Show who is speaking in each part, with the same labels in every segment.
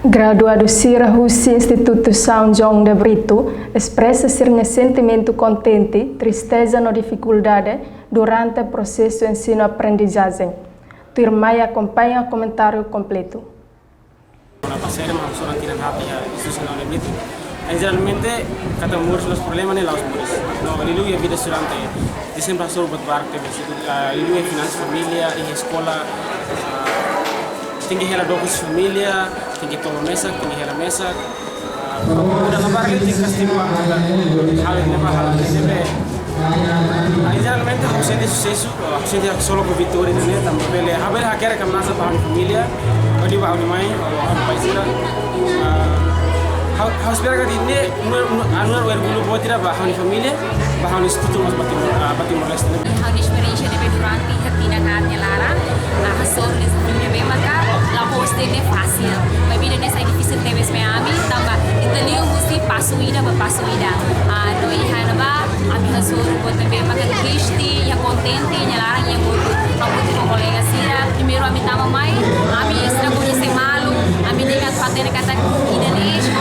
Speaker 1: Graduado Sira Husi Instituto São João de Brito expressa seu sentimento contente, tristeza ou dificuldade durante o processo de ensino-aprendizagem. Turma acompanha o comentário completo.
Speaker 2: Generalmente, cada muros los problemas en los muros. No, lilu ya vida estudiante. Dicen pastor buat barque, lilu ya finanças família, e escola. Tem que ir a dois família, tem que tomar mesa, tem que ir a mesa. Udah na barque tem que estimar hal ini mahal ini. Generalmente, a gente de sucesso, a gente solo com vitória, né? Também ele haver hacker que massa para a família, ou de para a mãe, ou a país lá. Harus biar kan ini anu dulu buat tidak bahan família, bahan instituto mas bati molesta.
Speaker 3: Hal experiência de durante a carne lara, a sobre isso bem maka, la hoste é fácil, mas vida nessa é difícil ter vez meami, tambah italiano mesti pasuida. No ihan ba, ami hasuru buat bem maka Kristi, ya contente, ya lara yang buat aku tu kolega sira, primeiro ami tama mai, ami sira conhece malu, ami dengan patena kata Indonesia,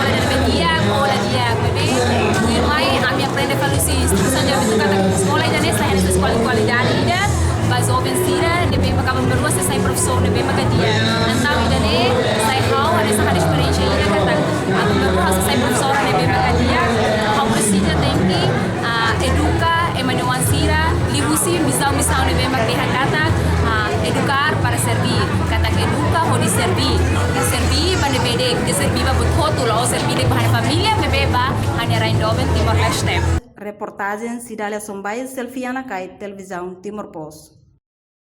Speaker 3: sekolah Indonesia hanya sekolah kualidade ida, bazo bensira, debe makam berua saya profesor debe makadia. Antau idane saya hau ada sangat experience ida kata, aku berua saya profesor debe makadia. Hau precisa tempi educa emanuansira, libusi misal debe makadia kata, educar para servir. Kata educa hodi servir. Servir pada bedek, servir buat hotul, servir de bahan família bebeba hanya Reindoven Timor Leste.
Speaker 4: Reportagem Cidália Sombaia, Selfiana Kai, Televisão Timor Post.